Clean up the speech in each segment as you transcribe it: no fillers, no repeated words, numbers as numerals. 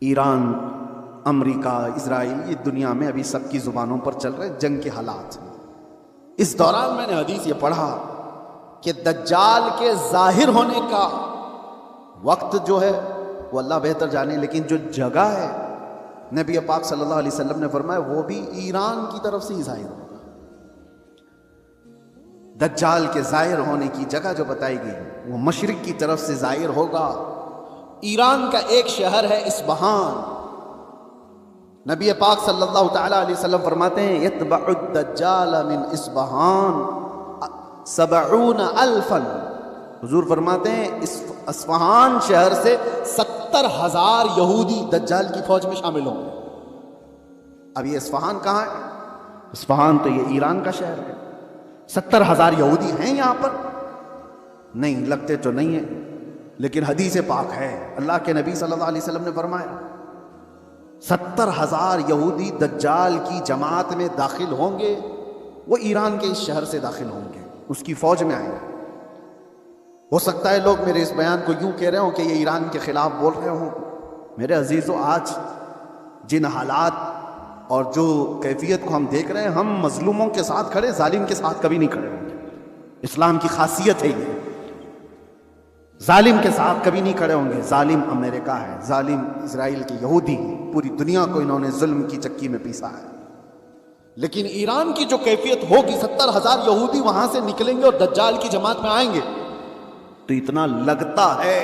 ایران، امریکہ، اسرائیل، یہ دنیا میں ابھی سب کی زبانوں پر چل رہے جنگ کے حالات۔ اس دوران میں نے حدیث یہ پڑھا کہ دجال کے ظاہر ہونے کا وقت جو ہے وہ اللہ بہتر جانے، لیکن جو جگہ ہے نبی پاک صلی اللہ علیہ وسلم نے فرمایا وہ بھی ایران کی طرف سے ہی ظاہر ہوگا۔ دجال کے ظاہر ہونے کی جگہ جو بتائی گئی وہ مشرق کی طرف سے ظاہر ہوگا۔ ایران کا ایک شہر ہے اصفہان۔ نبی پاک صلی اللہ تعالی علیہ وسلم فرماتے ہیں یتبع الدجال من اصفہان 70,000۔ حضور فرماتے ہیں اصفہان شہر سے 70,000 یہودی دجال کی فوج میں شامل ہوں گے۔ اب یہ اصفہان کہاں ہے؟ اصفہان تو یہ ایران کا شہر ہے۔ 70,000 یہودی ہیں یہاں پر؟ نہیں، لگتے تو نہیں ہیں، لیکن حدیث پاک ہے، اللہ کے نبی صلی اللہ علیہ وسلم نے فرمایا 70,000 یہودی دجال کی جماعت میں داخل ہوں گے، وہ ایران کے اس شہر سے داخل ہوں گے، اس کی فوج میں آئیں گے۔ ہو سکتا ہے لوگ میرے اس بیان کو یوں کہہ رہے ہوں کہ یہ ایران کے خلاف بول رہے ہوں۔ میرے عزیزو، آج جن حالات اور جو کیفیت کو ہم دیکھ رہے ہیں، ہم مظلوموں کے ساتھ کھڑے، ظالم کے ساتھ کبھی نہیں کھڑے ہوں گے۔ اسلام کی خاصیت ہے یہ، ظالم کے ساتھ کبھی نہیں کھڑے ہوں گے۔ ظالم امریکہ ہے، ظالم اسرائیل کے یہودی ہیں، پوری دنیا کو انہوں نے ظلم کی چکی میں پیسا ہے۔ لیکن ایران کی جو کیفیت ہوگی، 70,000 یہودی وہاں سے نکلیں گے اور دجال کی جماعت میں آئیں گے، تو اتنا لگتا ہے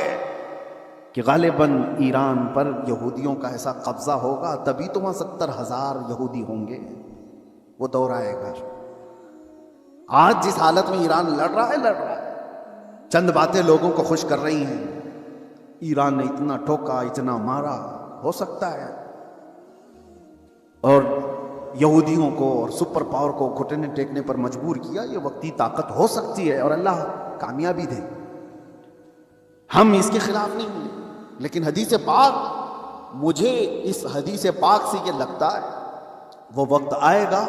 کہ غالباً ایران پر یہودیوں کا ایسا قبضہ ہوگا، تبھی تو وہاں 70,000 یہودی ہوں گے۔ وہ دور آئے گا۔ آج جس حالت میں ایران لڑ رہا ہے، چند باتیں لوگوں کو خوش کر رہی ہیں، ایران نے اتنا ٹھوکا، اتنا مارا، ہو سکتا ہے، اور یہودیوں کو اور سپر پاور کو گھٹنے ٹیکنے پر مجبور کیا، یہ وقتی طاقت ہو سکتی ہے اور اللہ کامیابی دے۔ ہم اس کے خلاف نہیں ہیں، لیکن حدیث پاک، مجھے اس حدیث پاک سے یہ لگتا ہے وہ وقت آئے گا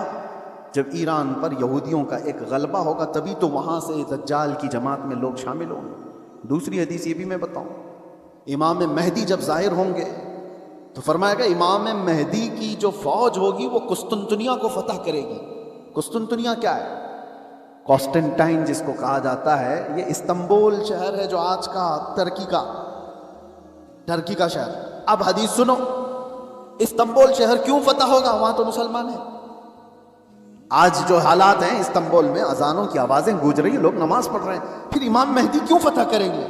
جب ایران پر یہودیوں کا ایک غلبہ ہوگا، تبھی تو وہاں سے دجال کی جماعت میں لوگ شامل ہوں گے۔ دوسری حدیث یہ بھی میں بتاؤں، امام مہدی جب ظاہر ہوں گے تو فرمایا گا امام مہدی کی جو فوج ہوگی وہ قسطنطنیہ کو فتح کرے گی۔ قسطنطنیہ کیا ہے؟ کانسٹنٹائن جس کو کہا جاتا ہے، یہ استنبول شہر ہے جو آج کا ترکی کا شہر۔ اب حدیث سنو، استنبول شہر کیوں فتح ہوگا؟ وہاں تو مسلمان ہیں۔ آج جو حالات ہیں استنبول میں، اذانوں کی آوازیں گونج رہی ہیں، لوگ نماز پڑھ رہے ہیں، پھر امام مہدی کیوں فتح کریں گے؟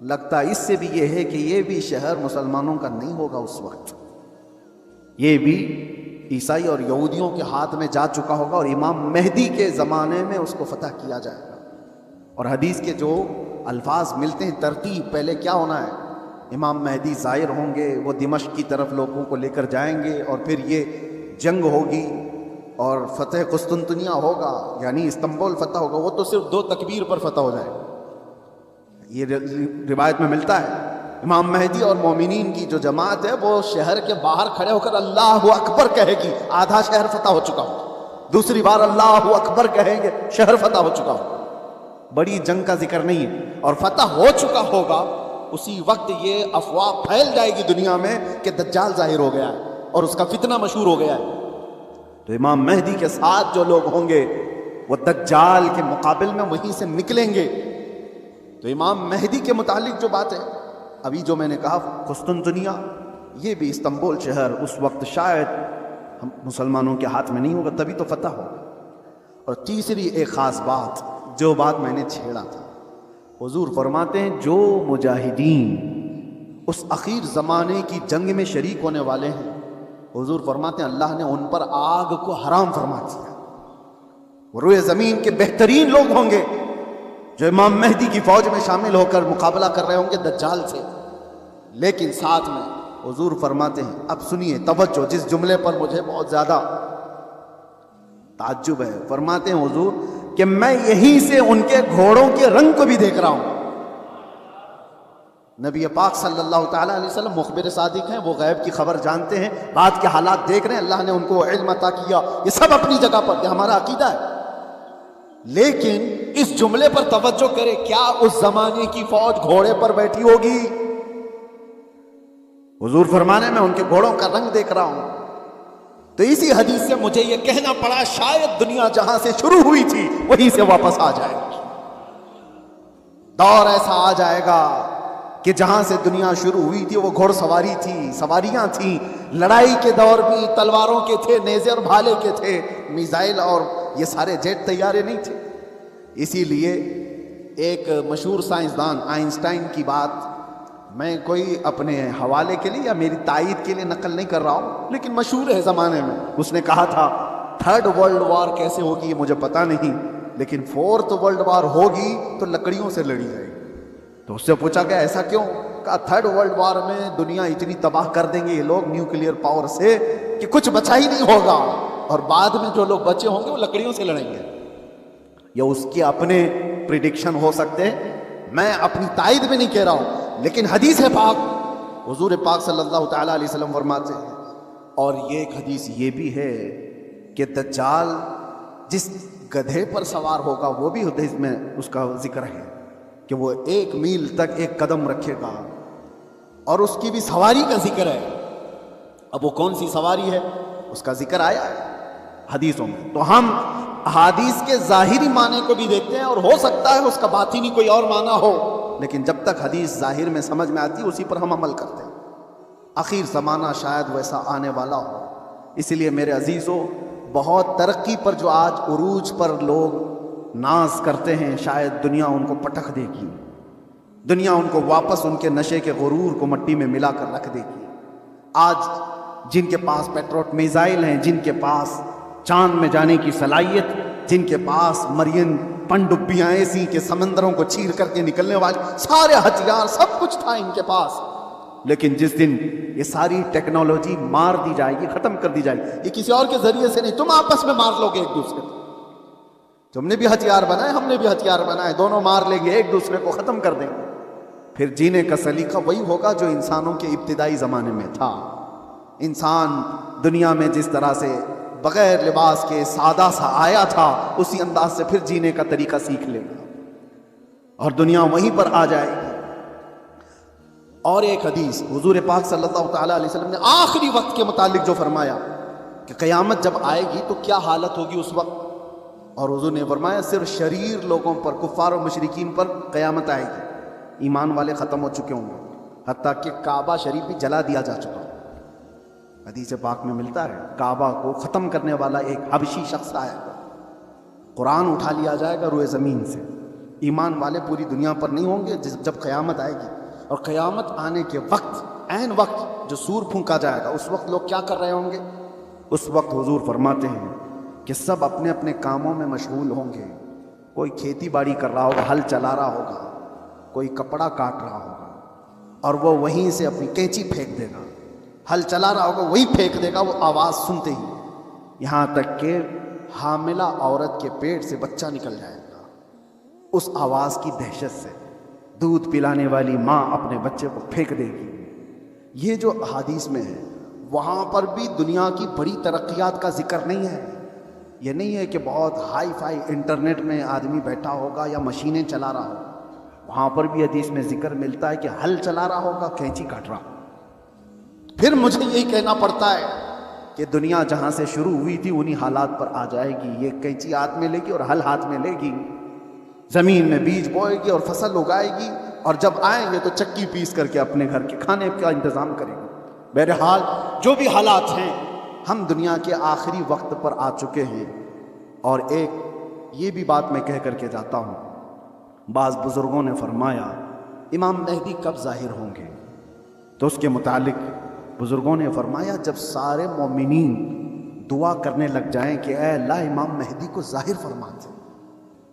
لگتا اس سے بھی یہ ہے کہ یہ بھی شہر مسلمانوں کا نہیں ہوگا اس وقت، یہ بھی عیسائی اور یہودیوں کے ہاتھ میں جا چکا ہوگا، اور امام مہدی کے زمانے میں اس کو فتح کیا جائے گا۔ اور حدیث کے جو الفاظ ملتے ہیں، ترتیب، پہلے کیا ہونا ہے؟ امام مہدی ظاہر ہوں گے، وہ دمشق کی طرف لوگوں کو لے کر جائیں گے، اور پھر یہ جنگ ہوگی اور فتح قسطنطنیہ ہوگا، یعنی استنبول فتح ہوگا۔ وہ تو صرف 2 تکبیر پر فتح ہو جائے گا، یہ روایت میں ملتا ہے۔ امام مہدی اور مومنین کی جو جماعت ہے وہ شہر کے باہر کھڑے ہو کر اللہ اکبر کہے گی، آدھا شہر فتح ہو چکا ہو، دوسری بار اللہ اکبر کہیں گے، شہر فتح ہو چکا ہو۔ بڑی جنگ کا ذکر نہیں ہے، اور فتح ہو چکا ہوگا اسی وقت یہ افواہ پھیل جائے گی دنیا میں کہ دجال ظاہر ہو گیا ہے اور اس کا فتنہ مشہور ہو گیا ہے۔ تو امام مہدی کے ساتھ جو لوگ ہوں گے وہ دجال کے مقابل میں وہیں سے نکلیں گے۔ تو امام مہدی کے متعلق جو بات ہے، ابھی جو میں نے کہا قسطنطنیہ، یہ بھی استنبول شہر اس وقت شاید ہم مسلمانوں کے ہاتھ میں نہیں ہوگا، تبھی تو فتح ہوگا۔ اور تیسری ایک خاص بات، جو بات میں نے چھیڑا تھا، حضور فرماتے ہیں جو مجاہدین اس اخیر زمانے کی جنگ میں شریک ہونے والے ہیں، حضور فرماتے ہیں اللہ نے ان پر آگ کو حرام فرما دیا۔ وہ روئے زمین کے بہترین لوگ ہوں گے جو امام مہدی کی فوج میں شامل ہو کر مقابلہ کر رہے ہوں گے دجال سے، لیکن ساتھ میں حضور فرماتے ہیں، اب سنیے توجہ، جس جملے پر مجھے بہت زیادہ تعجب ہے، فرماتے ہیں حضور کہ میں یہیں سے ان کے گھوڑوں کے رنگ کو بھی دیکھ رہا ہوں۔ نبی پاک صلی اللہ تعالیٰ علیہ وسلم مخبر صادق ہیں، وہ غیب کی خبر جانتے ہیں، بعد کے حالات دیکھ رہے ہیں، اللہ نے ان کو علم عطا کیا، یہ سب اپنی جگہ پر، یہ ہمارا عقیدہ ہے۔ لیکن اس جملے پر توجہ کرے، کیا اس زمانے کی فوج گھوڑے پر بیٹھی ہوگی؟ حضور فرمانے میں ان کے گھوڑوں کا رنگ دیکھ رہا ہوں. تو اسی حدیث سے مجھے یہ کہنا پڑا شاید دنیا جہاں سے شروع ہوئی تھی وہیں سے واپس آ جائے گی. دور ایسا آ جائے گا کہ جہاں سے دنیا شروع ہوئی تھی وہ گھوڑ سواری تھی, سواریاں تھیں, لڑائی کے دور بھی تلواروں کے تھے, نیزے اور بھالے کے تھے, میزائل اور یہ سارے جیٹ طیارے نہیں تھے. اسی لیے ایک مشہور سائنسدان آئنسٹائن کی بات میں کوئی اپنے حوالے کے لیے یا میری تائید کے لیے نقل نہیں کر رہا ہوں, لیکن مشہور ہے زمانے میں. اس نے کہا تھا تھرڈ ورلڈ وار کیسے ہوگی یہ مجھے پتا نہیں, لیکن فورتھ ورلڈ وار ہوگی تو لکڑیوں سے لڑی جائے گی. تو اس سے پوچھا گیا ایسا کیوں؟ کہا تھرڈ ورلڈ وار میں دنیا اتنی تباہ کر دیں گے یہ لوگ نیوکلیئر پاور سے کہ کچھ بچا ہی نہیں ہوگا, اور بعد میں جو لوگ بچے ہوں گے وہ لکڑیوں سے لڑیں گے. یہ اس کے اپنے پریڈکشن ہو سکتے ہیں, میں اپنی تائید میں نہیں کہہ رہا ہوں, لیکن حدیث پاک حضور پاک صلی اللہ تعالیٰ علیہ وسلم فرماتے ہیں. اور یہ ایک حدیث یہ بھی ہے کہ دجال جس گدھے پر سوار ہوگا وہ بھی حدیث میں اس کا ذکر ہے کہ وہ 1 میل تک 1 قدم رکھے گا, اور اس کی بھی سواری کا ذکر ہے. اب وہ کون سی سواری ہے اس کا ذکر آیا ہے حدیثوں میں. تو ہم حدیث کے ظاہری معنی کو بھی دیکھتے ہیں, اور ہو سکتا ہے اس کا باطنی کوئی اور معنی ہو, لیکن جب تک حدیث ظاہر میں سمجھ میں آتی ہے اسی پر ہم عمل کرتے ہیں. آخر زمانہ شاید ویسا آنے والا ہو. اسی لیے میرے عزیزو, بہت ترقی پر جو آج عروج پر لوگ ناز کرتے ہیں, شاید دنیا ان کو پٹخ دے گی, دنیا ان کو واپس ان کے نشے کے غرور کو مٹی میں ملا کر رکھ دے گی. آج جن کے پاس پیٹروٹ میزائل ہیں, جن کے پاس چاند میں جانے کی صلاحیت, جن کے پاس مرین پنڈبیاں ایسی کہ سمندروں کو چیر کر کے نکلنے والے سارے ہتھیار سب کچھ تھا ان کے پاس, لیکن جس دن یہ ساری ٹیکنالوجی مار دی جائے گی, ختم کر دی جائے گی, یہ کسی اور کے ذریعے سے نہیں, تم آپس میں مار لو گے ایک دوسرے کو. تم نے بھی ہتھیار بنائے, ہم نے بھی ہتھیار بنائے, دونوں مار لیں گے, ایک دوسرے کو ختم کر دیں گے. پھر جینے کا سلیقہ وہی ہوگا جو انسانوں کے ابتدائی زمانے میں تھا. انسان دنیا میں جس طرح سے بغیر لباس کے سادہ سا آیا تھا, اسی انداز سے پھر جینے کا طریقہ سیکھ لے گا, اور دنیا وہیں پر آ جائے گی. اور ایک حدیث حضور پاک صلی اللہ تعالیٰ علیہ وسلم نے آخری وقت کے متعلق جو فرمایا کہ قیامت جب آئے گی تو کیا حالت ہوگی اس وقت, اور حضور نے فرمایا صرف شریر لوگوں پر, کفار و مشرکین پر قیامت آئے گی. ایمان والے ختم ہو چکے ہوں گے, حتیٰ کہ کعبہ شریف بھی جلا دیا جا چکا. حدیث پاک میں ملتا ہے کعبہ کو ختم کرنے والا ایک حبشی شخص آئے گا, قرآن اٹھا لیا جائے گا روئے زمین سے. ایمان والے پوری دنیا پر نہیں ہوں گے جب قیامت آئے گی. اور قیامت آنے کے وقت, عین وقت جو سور پھونکا جائے گا, اس وقت لوگ کیا کر رہے ہوں گے؟ اس وقت حضور فرماتے ہیں کہ سب اپنے اپنے کاموں میں مشغول ہوں گے. کوئی کھیتی باڑی کر رہا ہوگا, ہل چلا رہا ہوگا, کوئی کپڑا کاٹ رہا ہوگا, اور وہ وہیں سے اپنی کینچی پھینک دے گا. ہل چلا رہا ہوگا وہی پھینک دے گا, وہ آواز سنتے ہی, یہاں تک کہ حاملہ عورت کے پیٹ سے بچہ نکل جائے گا. اس آواز کی دہشت سے دودھ پلانے والی ماں اپنے بچے کو پھینک دے گی. یہ جو احادیث میں ہے وہاں پر بھی دنیا کی بڑی ترقیات کا ذکر نہیں ہے. یہ نہیں ہے کہ بہت ہائی فائی انٹرنیٹ میں آدمی بیٹھا ہوگا یا مشینیں چلا رہا ہوگا. وہاں پر بھی حدیث میں ذکر ملتا ہے کہ ہل چلا رہا ہوگا, کینچی کاٹ رہا. پھر مجھے یہی کہنا پڑتا ہے کہ دنیا جہاں سے شروع ہوئی تھی انہی حالات پر آ جائے گی. یہ کینچی ہاتھ میں لے گی اور ہل ہاتھ میں لے گی, زمین میں بیج بوئے گی اور فصل اگائے گی, اور جب آئیں گے تو چکی پیس کر کے اپنے گھر کے کھانے کا انتظام کریں گے. بہرحال جو بھی حالات ہیں, ہم دنیا کے آخری وقت پر آ چکے ہیں. اور ایک یہ بھی بات میں کہہ کر کے جاتا ہوں, بعض بزرگوں نے فرمایا امام مہدی کب ظاہر ہوں گے, تو اس کے متعلق بزرگوں نے فرمایا جب سارے مومنین دعا کرنے لگ جائیں کہ اے اللہ امام مہدی کو ظاہر فرما دے,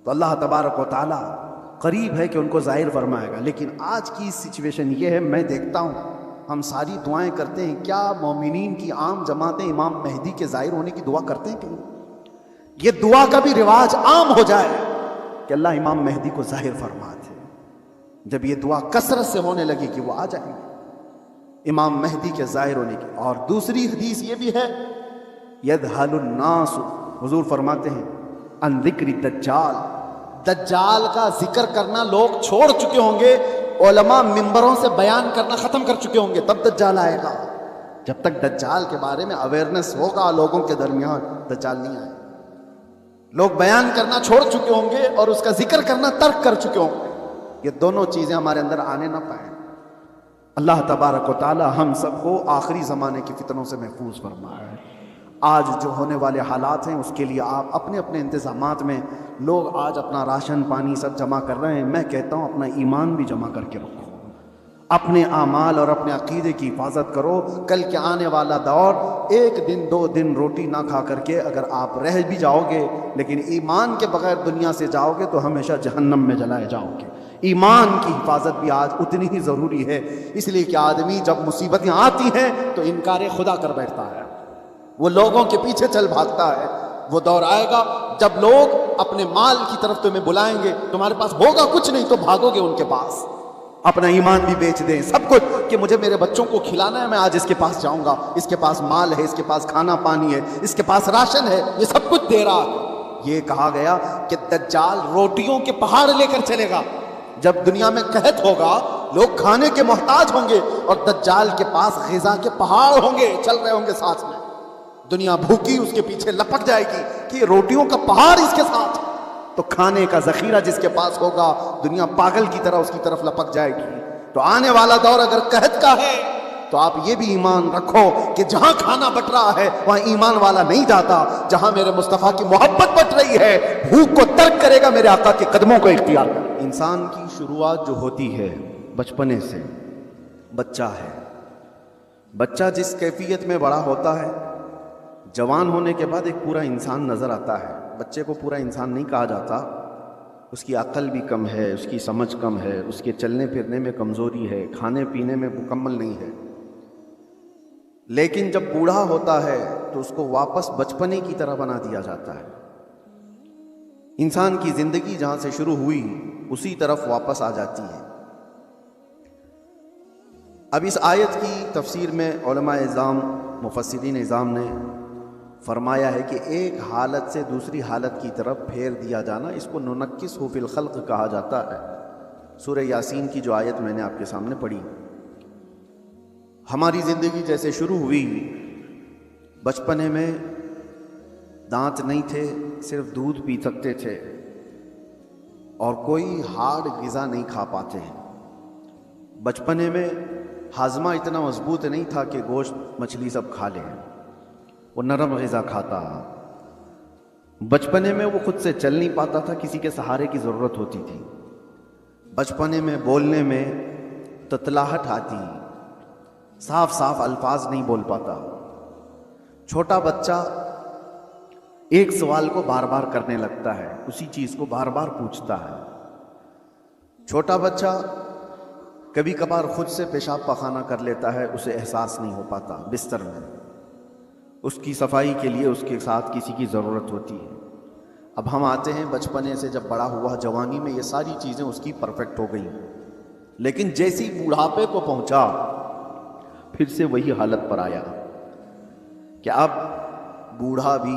تو اللہ تبارک و تعالی قریب ہے کہ ان کو ظاہر فرمائے گا. لیکن آج کی سچویشن یہ ہے, میں دیکھتا ہوں ہم ساری دعائیں کرتے ہیں, کیا مومنین کی عام جماعتیں امام مہدی کے ظاہر ہونے کی دعا کرتے ہیں کہ یہ دعا کا بھی رواج عام ہو جائے کہ اللہ امام مہدی کو ظاہر فرما دے. جب یہ دعا کثرت سے ہونے لگے کہ وہ آ جائیں گے امام مہدی کے ظاہر ہونے کی. اور دوسری حدیث یہ بھی ہے یذہل الناس, حضور فرماتے ہیں ان ذکر دجال, دجال کا ذکر کرنا لوگ چھوڑ چکے ہوں گے علماء منبروں سے بیان کرنا ختم کر چکے ہوں گے تب دجال آئے گا. جب تک دجال کے بارے میں اویئرنیس ہوگا لوگوں کے درمیان، دجال نہیں آئے. لوگ بیان کرنا چھوڑ چکے ہوں گے اور اس کا ذکر کرنا ترک کر چکے ہوں گے. یہ دونوں چیزیں ہمارے اندر آنے نہ پائیں. اللہ تبارک و تعالی ہم سب کو آخری زمانے کی فتنوں سے محفوظ فرمائے. آج جو ہونے والے حالات ہیں اس کے لیے آپ اپنے اپنے انتظامات میں، لوگ آج اپنا راشن پانی سب جمع کر رہے ہیں، میں کہتا ہوں اپنا ایمان بھی جمع کر کے رکھو، اپنے اعمال اور اپنے عقیدے کی حفاظت کرو. کل کے آنے والا دور، ایک دن 2 دن روٹی نہ کھا کر کے اگر آپ رہ بھی جاؤ گے لیکن ایمان کے بغیر دنیا سے جاؤ گے تو ہمیشہ جہنم میں جلائے جاؤ گے. ایمان کی حفاظت بھی آج اتنی ہی ضروری ہے، اس لیے کہ آدمی جب مصیبتیں آتی ہیں تو انکار خدا کر بیٹھتا ہے، وہ لوگوں کے پیچھے چل بھاگتا ہے. وہ دور آئے گا جب لوگ اپنے مال کی طرف تمہیں بلائیں گے، تمہارے پاس ہوگا کچھ نہیں تو بھاگو گے ان کے پاس، اپنا ایمان بھی بیچ دیں، سب کچھ، کہ مجھے میرے بچوں کو کھلانا ہے، میں آج اس کے پاس جاؤں گا، اس کے پاس مال ہے، اس کے پاس کھانا پانی ہے، اس کے پاس راشن ہے، یہ سب کچھ دے رہا ہے. یہ کہا گیا کہ دجال روٹیوں کے پہاڑ لے کر چلے گا. جب دنیا میں قحط ہوگا، لوگ کھانے کے محتاج ہوں گے اور دجال کے پاس غذا کے پہاڑ ہوں گے، چل رہے ہوں گے ساتھ میں. دنیا بھوکی اس کے پیچھے لپک جائے گی کہ روٹیوں کا پہاڑ اس کے ساتھ، تو کھانے کا ذخیرہ جس کے پاس ہوگا دنیا پاگل کی طرح اس کی طرف لپک جائے گی. تو آنے والا دور اگر قحط کا ہے تو آپ یہ بھی ایمان رکھو کہ جہاں کھانا بٹ رہا ہے وہاں ایمان والا نہیں جاتا. جہاں میرے مصطفیٰ کی محبت بٹ رہی ہے، بھوک کو ترک کرے گا، میرے آقا کے قدموں کو اختیار کرے. انسان کی شروعات جو ہوتی ہے بچپنے سے، بچہ ہے، بچہ جس کیفیت میں بڑا ہوتا ہے، جوان ہونے کے بعد ایک پورا انسان نظر آتا ہے. بچے کو پورا انسان نہیں کہا جاتا، اس کی عقل بھی کم ہے، اس کی سمجھ کم ہے، اس کے چلنے پھرنے میں کمزوری ہے، کھانے پینے میں مکمل نہیں ہے. لیکن جب بوڑھا ہوتا ہے تو اس کو واپس بچپنے کی طرح بنا دیا جاتا ہے. انسان کی زندگی جہاں سے شروع ہوئی اسی طرف واپس آ جاتی ہے. اب اس آیت کی تفسیر میں علماء اعظام، مفسرین اعظام نے فرمایا ہے کہ ایک حالت سے دوسری حالت کی طرف پھیر دیا جانا، اس کو ننکسہ فی الخلق کہا جاتا ہے. سورہ یاسین کی جو آیت میں نے آپ کے سامنے پڑھی، ہماری زندگی جیسے شروع ہوئی، بچپنے میں دانت نہیں تھے، صرف دودھ پی سکتے تھے اور کوئی ہارڈ غذا نہیں کھا پاتے ہیں. بچپنے میں ہاضمہ اتنا مضبوط نہیں تھا کہ گوشت مچھلی سب کھا لیں، وہ نرم غذا کھاتا. بچپنے میں وہ خود سے چل نہیں پاتا تھا، کسی کے سہارے کی ضرورت ہوتی تھی. بچپنے میں بولنے میں تتلاہٹ آتی، صاف صاف الفاظ نہیں بول پاتا. چھوٹا بچہ ایک سوال کو بار بار کرنے لگتا ہے، اسی چیز کو بار بار پوچھتا ہے. چھوٹا بچہ کبھی کبھار خود سے پیشاب پخانہ کر لیتا ہے، اسے احساس نہیں ہو پاتا. بستر میں اس کی صفائی کے لیے اس کے ساتھ کسی کی ضرورت ہوتی ہے. اب ہم آتے ہیں بچپنے سے جب بڑا ہوا، جوانی میں یہ ساری چیزیں اس کی پرفیکٹ ہو گئیں، لیکن جیسی بوڑھاپے کو پہنچا پھر سے وہی حالت پر آیا کہ اب بوڑھا بھی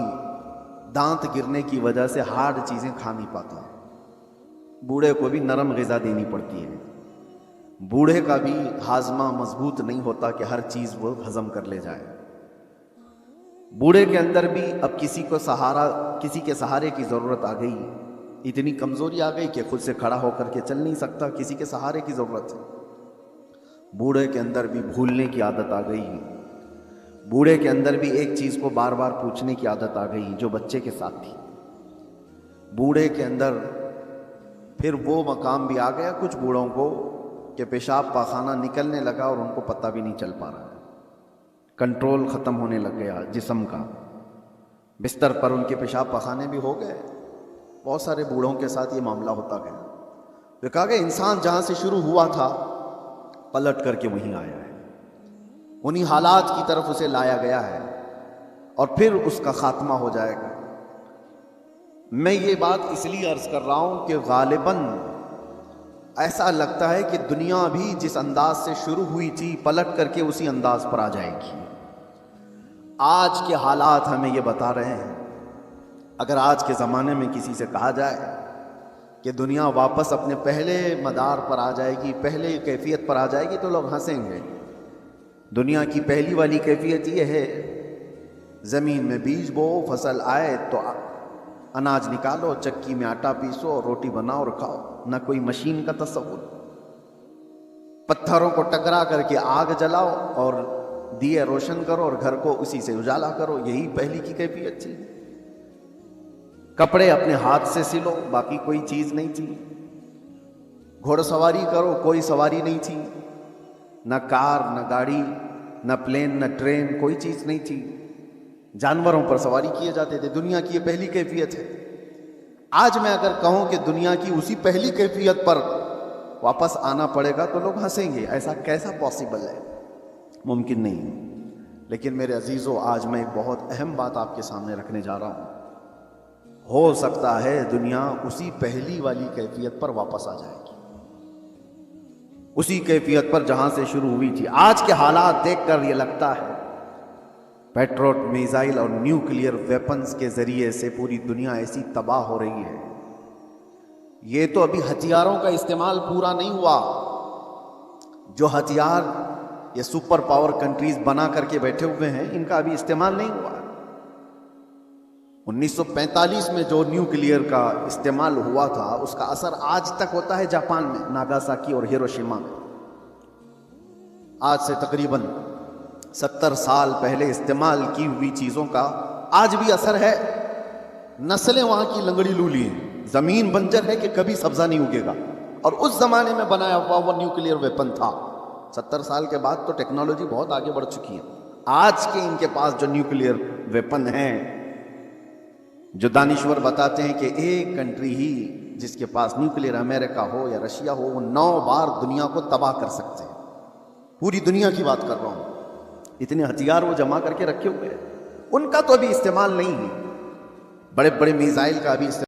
دانت گرنے کی وجہ سے ہارڈ چیزیں کھا نہیں پاتا. بوڑھے کو بھی نرم غذا دینی پڑتی ہے. بوڑھے کا بھی ہاضمہ مضبوط نہیں ہوتا کہ ہر چیز وہ ہضم کر لے جائے. بوڑھے کے اندر بھی اب کسی کے سہارے کی ضرورت آ گئی، اتنی کمزوری آ گئی کہ خود سے کھڑا ہو کر کے چل نہیں سکتا، کسی کے سہارے کی ضرورت ہے. بوڑھے کے اندر بھی بھولنے کی عادت آ گئی. بوڑھے کے اندر بھی ایک چیز کو بار بار پوچھنے کی عادت آ گئی جو بچے کے ساتھ تھی. بوڑھے کے اندر پھر وہ مقام بھی آ گیا کچھ بوڑھوں کو کہ پیشاب پاخانہ نکلنے لگا اور ان کو پتہ بھی نہیں چل پا رہا، کنٹرول ختم ہونے لگ گیا جسم کا. بستر پر ان کے پیشاب پخانے بھی ہو گئے. بہت سارے بوڑھوں کے ساتھ یہ معاملہ ہوتا گیا. تو کہا کہ انسان جہاں سے شروع ہوا تھا پلٹ کر کے وہیں آیا ہے، انہی حالات کی طرف اسے لایا گیا ہے اور پھر اس کا خاتمہ ہو جائے گا. میں یہ بات اس لیے عرض کر رہا ہوں کہ غالباً ایسا لگتا ہے کہ دنیا بھی جس انداز سے شروع ہوئی تھی پلٹ کر کے اسی انداز پر آ جائے گی. آج کے حالات ہمیں یہ بتا رہے ہیں. اگر آج کے زمانے میں کسی سے کہا جائے کہ دنیا واپس اپنے پہلے مدار پر آ جائے گی، پہلے کیفیت پر آ جائے گی تو لوگ ہنسیں گے۔ دنیا کی پہلی والی کیفیت یہ ہے، زمین میں بیج بو، فصل آئے تو اناج نکالو، چکی میں آٹا پیسو اور روٹی بناؤ اور کھاؤ، نہ کوئی مشین کا تصور۔ پتھروں کو ٹکرا کر کے آگ جلاؤ اور دیے روشن کرو اور گھر کو اسی سے اجالا کرو، یہی پہلی کی کیفیت تھی۔ کپڑے اپنے ہاتھ سے سلو، باقی کوئی چیز نہیں تھی۔ گھوڑ سواری کرو، کوئی سواری نہیں تھی، نہ کار، نہ گاڑی، نہ پلین، نہ ٹرین، کوئی چیز نہیں تھی۔ جانوروں پر سواری کیے جاتے تھے۔ دنیا کی یہ پہلی کیفیت ہے۔ آج میں اگر کہوں کہ دنیا کی اسی پہلی کیفیت پر واپس آنا پڑے گا تو لوگ ہنسیں گے، ایسا کیسا پاسبل ہے؟ ممکن نہیں۔ لیکن میرے عزیزو، آج میں ایک بہت اہم بات آپ کے سامنے رکھنے جا رہا ہوں۔ ہو سکتا ہے دنیا اسی پہلی والی کیفیت پر واپس آ جائے گی، اسی کیفیت پر جہاں سے شروع ہوئی تھی۔ آج کے حالات دیکھ کر یہ لگتا ہے پیٹروٹ میزائل اور نیوکلیئر ویپنز کے ذریعے سے پوری دنیا ایسی تباہ ہو رہی ہے۔ یہ تو ابھی ہتھیاروں کا استعمال پورا نہیں ہوا۔ جو ہتھیار یہ سپر پاور کنٹریز بنا کر کے بیٹھے ہوئے ہیں، ان کا ابھی استعمال نہیں ہوا۔ 1945 میں جو نیوکلیئر کا استعمال ہوا تھا، اس کا اثر آج تک ہوتا ہے جاپان میں، ناگاساکی اور ہیروشیما میں۔ آج سے تقریباً 70 سال پہلے استعمال کی ہوئی چیزوں کا آج بھی اثر ہے۔ نسلیں وہاں کی لنگڑی لولی ہیں، زمین بنجر ہے کہ کبھی سبزہ نہیں اگے گا، اور اس زمانے میں بنایا ہوا وہ نیوکلیئر ویپن تھا۔ 70 سال کے بعد تو ٹیکنالوجی بہت آگے بڑھ چکی ہے۔ آج کے ان کے پاس جو نیوکلیئر ویپن ہیں، جو دانشور بتاتے ہیں کہ ایک کنٹری ہی جس کے پاس نیوکلیئر، امریکہ ہو یا رشیا ہو، وہ 9 بار دنیا کو تباہ کر سکتے ہیں۔ پوری دنیا کی بات کر رہا ہوں۔ اتنے ہتھیار وہ جمع کر کے رکھے ہوئے ہیں، ان کا تو ابھی استعمال نہیں ہے۔ بڑے بڑے میزائل کا ابھی استعمال